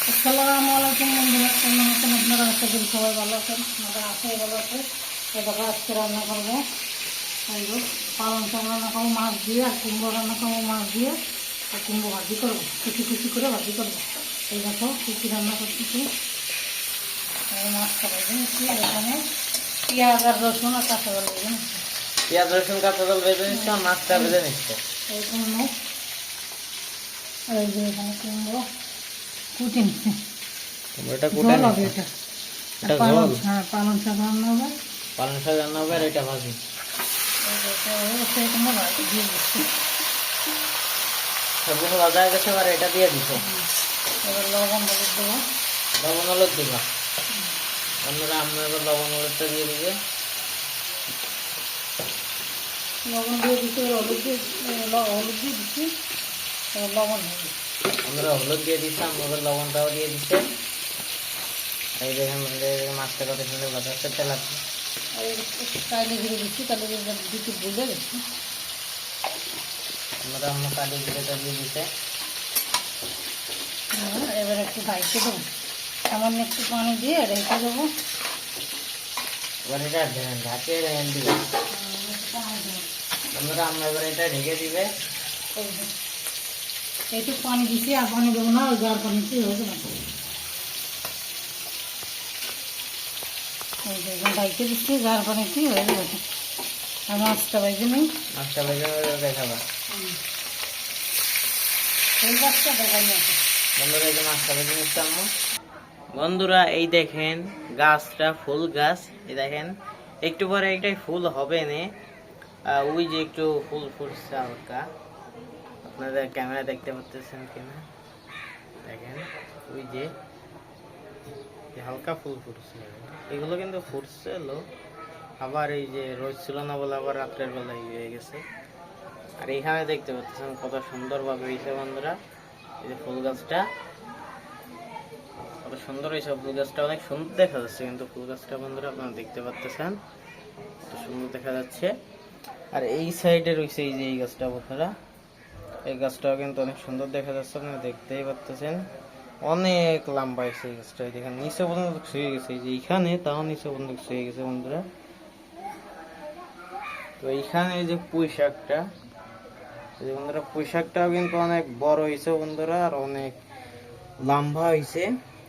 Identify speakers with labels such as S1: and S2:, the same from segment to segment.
S1: আসসালামু আলাইকুম বন্ধুরা, কেমন আছেন আপনারা? আশা করি সবাই ভালো আছেন। আমাদের আশাই ভালো আছে। এবার আজকে রান্না করবো পালং শাক রান্না করবো মাছ দিয়ে, আর কুমড়ো রান্না করবো মাছ দিয়ে, আর কুমড়ো ভাজি করবো, কুচি কুচি করে ভাজি করবো। এই দেখো কুচি রান্না করতেছি। মাছটা ভেজে নিচ্ছি। এখানে পেঁয়াজ আর রসুন আর কাঁচা জল ভেজে নিচ্ছি।
S2: পেঁয়াজ রসুন কাঁচা জল ভেজে নিচ্ছে, মাছটা ভেজে নিচ্ছে।
S1: এই কুমড়ো, এই যে এখানে কুমড়ো কুচি নিচ্ছি।
S2: এটা কুটে
S1: হবে এটা।
S2: এটা ঝোল।
S1: হ্যাঁ, পালং শাক রান্না হবে।
S2: পালং শাক রান্না হবে আর এটা ভাজি। সবগুলো ভাজা হয়ে গেছে, এবার এটা দিয়ে দিচ্ছে।
S1: এবার লবণ হলুদ দেবো।
S2: লবণ হলুদ দিবা। অন্যরা আমরা এবার লবণ হলুদটা দিয়ে দিবে।
S1: লবণ দিয়ে দিচ্ছি, হলুদ দিয়ে দিচ্ছি। এবার লবণ হবে।
S2: আমরা হলুদ দিয়ে দিচ্ছি, আমরা লবণটাও দিয়ে দিচ্ছে। এই দেখেন মাছটা কত সুন্দর ভাজা হচ্ছে, তেল আছে।
S1: কালি ঘিরে দিচ্ছি, কালি ঘিরে দিতে ভুলে গেছি।
S2: আমরা কালি ঘিরেটা দিয়ে দিচ্ছে।
S1: এবার একটু ঢাইতে দেবো, সামান্য একটু পানি দিয়ে রেখে দেবো।
S2: এবার এটা ঢাকে দিবে। আমরা এবার এটা ঢেকে দিবে।
S1: একটু পানি দিচ্ছি, আর পানি দেবো না, ওই যার পানিতে হবে না। ঢাইতে দিচ্ছি, যার পানিতে হয়ে যাবে। আর মাছটা ভেজে নিই।
S2: মাছটা ভেজে দেখাবা।
S1: এই মাছটা দেখাই আছে।
S2: বন্ধুরা এই যে মাছটা ভেজে নিচ্ছে আম্মু। বন্ধুরা এই দেখেন গাছটা ফুল গাছ। এই দেখেন একটু পরে একটাই ফুল হবে না। ওই যে একটু ফুল ফুটছে হালকা, আপনাদের ক্যামেরা দেখতে পাচ্ছেন কিনা দেখেন। ওই যে হালকা ফুল ফুটছে, এগুলো কিন্তু ফুটছিল। আবার এই যে রোদ ছিল না বলে আবার রাত্রের বেলায় হয়ে গেছে। আর এখানে দেখতে পাচ্ছেন কত সুন্দর ভাবে হয়েছে বন্ধুরা। এই যে ফুল গাছটা কত সুন্দর হয়েছে। ফুল গাছটা অনেক সুন্দর দেখা যাচ্ছে, কিন্তু ফুল গাছটা বন্ধুরা আপনারা দেখতে পাচ্ছেন কত সুন্দর দেখা যাচ্ছে। আর এই সাইডে রয়েছে এই যে এই গাছটা বন্ধুরা, এই গাছটাও কিন্তু অনেক সুন্দর দেখা যাচ্ছে, আপনারা দেখতেই পাচ্ছেন। অনেক লম্বা হয়েছে এই গাছটা। দেখেন নিচে পর্যন্ত শুয়ে গেছে, এই যে এইখানে তাও নিচে পর্যন্ত শুয়ে গেছে বন্ধুরা। তো এইখানে এই যে পুঁই শাকটা, বন্ধুরা পুঁই শাকটাও কিন্তু অনেক বড় হয়েছে বন্ধুরা, আর অনেক লম্বা হয়েছে,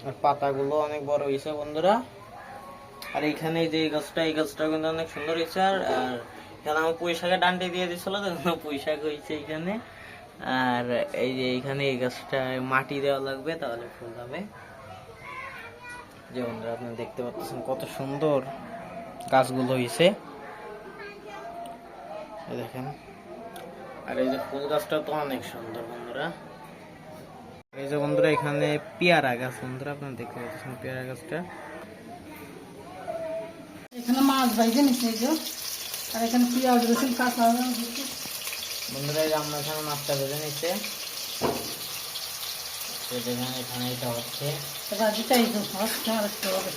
S2: আর পাতাগুলো অনেক বড় হয়েছে বন্ধুরা। আর এইখানে যে এই গাছটাও কিন্তু অনেক সুন্দর হয়েছে। আর এখানে আমার পুঁই শাকের ডান্ডি দিয়ে দিচ্ছিল, পুঁই শাক হয়েছে এইখানে। আর এই যে এইখানে এই গাছটা মাটি দেওয়া লাগবে, তাহলে ফুল হবে। যে বন্ধুরা আপনারা দেখতে পাচ্ছেন কত সুন্দর গাছগুলো হয়েছে, দেখেন। আর এই যে ফুল গাছটা তো অনেক সুন্দর বন্ধুরা। এই যে বন্ধুরা এখানে পেয়ারা গাছ বন্ধুরা, আপনারা দেখতে পাচ্ছেন পেয়ারা গাছটা।
S1: এখানে মাছ ভাইজে নিচ্ছে, আর এখানে পেঁয়াজ রসুন কাঁচা
S2: বন্ধুরা এই যে আমরা এখানে মাছটা ভেজে নিচ্ছে। দেখেন এখানে এটা হচ্ছে রাখতে হবে,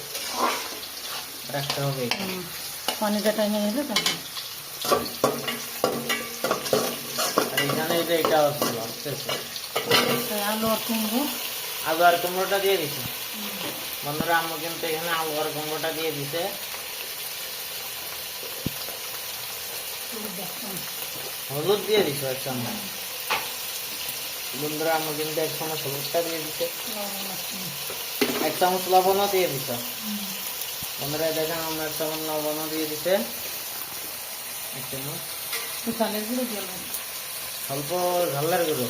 S1: পানিটা টাইমে নিলে তখন।
S2: আর এখানে এটা হচ্ছে
S1: আলু আর কুমড়ো,
S2: আলু আর কুমড়োটা দিয়ে দিছে বন্ধুরা। আম্মু কিন্তু এখানে আলু আর কুমড়োটা দিয়ে দিছে। হলুদ দিয়ে দিছে এক চামচ বন্ধুরা। আম্মু কিন্তু এক চামচ হলুদটা দিয়ে দিছে, এক চামচ লবণও দিয়ে দিছে বন্ধুরা। দেখেন আমরা এক চামচ লবণও দিয়ে দিছে, এক চামচ
S1: চালের গুঁড়ো দিয়ে
S2: অল্প ঝালের গুঁড়ো।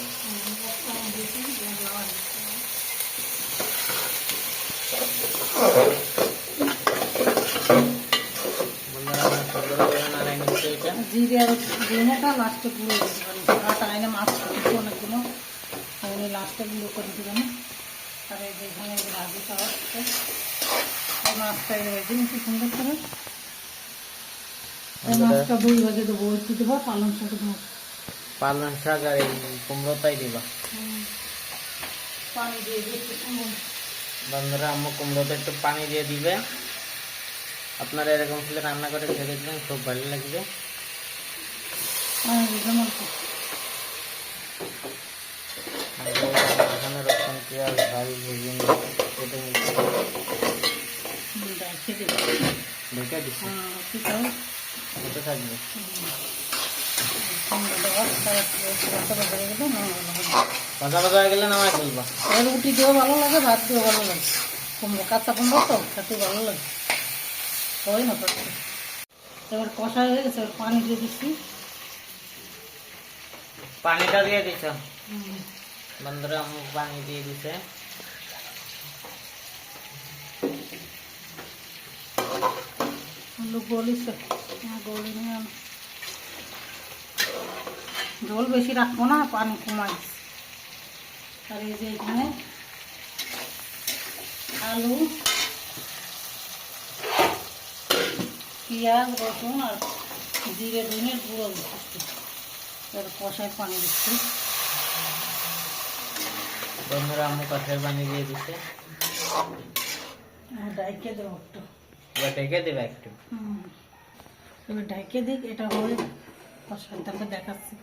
S1: জিরে আর ধনেটা লাস্টে গুঁড়ো দিতে পারেন। আটা এনে মাছ করতে অনেকগুলো, তাহলে লাস্টে গুঁড়ো করে দিবেন। আর এই যে এখানে ভাজি খাওয়া হচ্ছে, এই মাছটা ভেজে নিচ্ছি সুন্দর করে। এই মাছটা দই ভেজে দেবো, একটু দেবো পালং শাক দেবো।
S2: পালং শাক আর এই কুমড়োটাই দিবা
S1: পানি দিয়ে দিচ্ছি
S2: বন্ধুরা। আম্মু কুমড়োতে একটু পানি দিয়ে দিবে। আপনারা এরকম খেলে রান্না করে খেয়ে দেখবেন, খুব ভালো লাগবে। এখানে রসুন পেঁয়াজ ভাজি ভেজে কেটে নিচ্ছি।
S1: দেখে দিই
S2: ঢেকে দিচ্ছি,
S1: ঠিক আছে।
S2: হতে থাকবে। ভাজা ভাজা হয়ে গেলে নামাই ফেলবা।
S1: রুটি দিয়েও ভালো লাগে, ভাত দিয়েও ভালো লাগে। কুমড়ো কাঁচা কুমড়ো তো খেতে ভালো লাগে, হয় না করতে। এবার কষা হয়ে গেছে, এবার পানি দিয়ে দিচ্ছি।
S2: পানিটা দিয়ে দিছ বন্ধুরা, মুখ পানি দিয়ে দিছে।
S1: আলু গলিছে, গলি নিয়ে আনো। ঝোল বেশি রাখবো না, পানি কমাই। আর এই যে এখানে আলু, পেঁয়াজ, রসুন আর জিরে ধনে গুঁড়ো দিচ্ছি। এবার কষায় পানি দিচ্ছি।
S2: বন্ধুরা আম্মু কষার পানি দিয়ে দিচ্ছে।
S1: ঢাইকে দেবো একটু,
S2: এবার ঢেকে দেবে একটু।
S1: এবার ঢাইকে দিক, এটা হয়ে কষায় তারপর দেখাচ্ছি।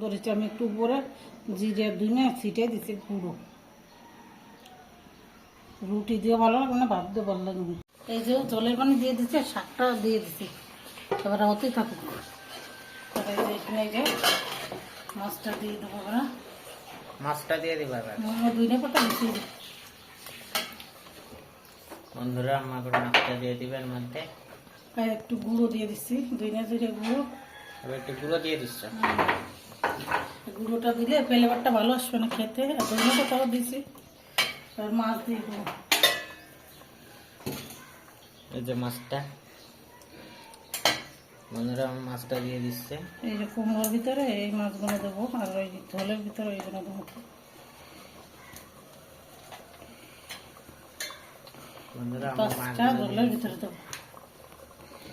S1: ধরেছি আমি একটু উপরে জিরে ধনে ছিটে দিচ্ছি গুঁড়ো। রুটি দিয়ে ভালো লাগবে না, ভাত দিয়ে ভালো লাগবে। এই যে জলের পানি দিয়ে দিচ্ছে, শাকটা দিয়ে দিচ্ছি। এবার হতেই থাকুক। তারপরে এই যে এখানে এই যে মাছটা দিয়ে দেবো। আমরা
S2: মাছটা দিয়ে দিবা এবার।
S1: ধনে পাতা দিচ্ছি।
S2: বন্ধুরা আম্মা করে মাছটা দিয়ে দিবে এর মধ্যে।
S1: আর একটু গুঁড়ো দিয়ে দিচ্ছি, ধনে জিরে গুঁড়ো।
S2: এবার একটু গুঁড়ো দিয়ে দিচ্ছ।
S1: গুঁড়োটা দিলে ফ্লেভারটা ভালো আসবে না খেতে। আর ধনে পাতাও দিচ্ছি। আর মাছ দিয়ে দেবো।
S2: এই যে মাছটা, বন্ধুরা মাছটা দিয়ে দিচ্ছে।
S1: এই যে কুমড়োর ভিতরে এই মাছগুলো দেবো, আর ওই ঝোলের ভিতরে এইগুলো দেবো।
S2: বন্ধুরা
S1: পাঁচটা ঝোলের ভিতরে দেবো।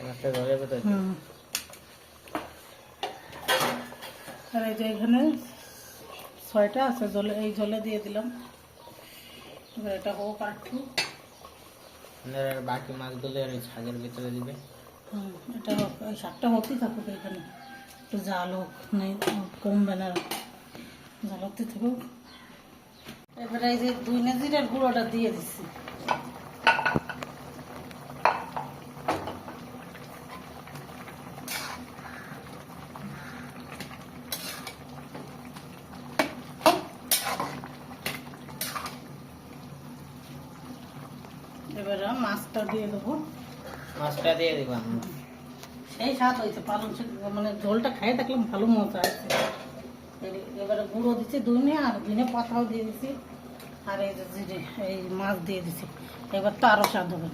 S2: মাছটা ধরে ভিতরে।
S1: আর এই যে এখানে 6টা আছে জলে, এই জলে দিয়ে দিলাম। এবার এটা হোক আর একটু।
S2: বাকি মাছগুলো এই ছাগের ভিতরে দিবে।
S1: এটা হোক, এই শাকটা হতেই থাকুক। এখানে একটু জাল হোক, নেই কমবে না, জাল হতে থাকুক। এবারে এই যে ধনে জিরার গুঁড়োটা দিয়ে দিচ্ছি। এবারে মাছটা দিয়ে দেবো।
S2: মাছটা দিয়ে দিবা।
S1: সেই স্বাদ হয়েছে পালং শাক, মানে ঝোলটা খাইয়ে থাকলে ভালো মজা আছে। এবারে গুঁড়ো দিচ্ছি ধনে, আর ধনে পাতাও দিয়ে দিচ্ছি। আর এই যে জিরে, এই মাছ দিয়ে দিচ্ছি। এবার তো আরো স্বাদ হবে।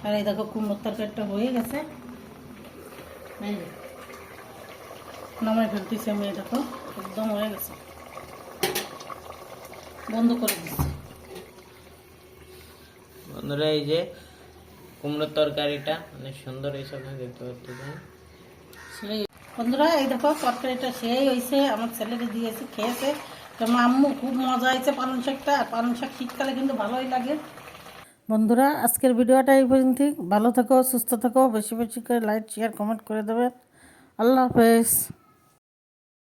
S1: আর এই দেখো কুমড়োর তরকারিটা হয়ে গেছে। এই যে নামাই ফেলতেছি আমি। এই দেখো একদম হয়ে গেছে, বন্ধ করে দিচ্ছি।
S2: বন্ধুরা এই যে কুমড়োর তরকারিটা অনেক সুন্দর হয়েছে, আপনি দেখতে পাচ্ছেন।
S1: সেই বন্ধুরা এই দেখো তরকারিটা সেই হয়েছে, আমার ছেলেকে দিয়েছি, খেয়েছে। যেমন আম্মু খুব মজা হয়েছে পালং শাকটা। আর পালং শাক শীতকালে কিন্তু ভালোই লাগে। বন্ধুরা আজকের ভিডিওটা এই পর্যন্ত। ভালো থাকো, সুস্থ থাকো, বেশি বেশি করে লাইক শেয়ার কমেন্ট করে দেবেন। আল্লাহ হাফেজ।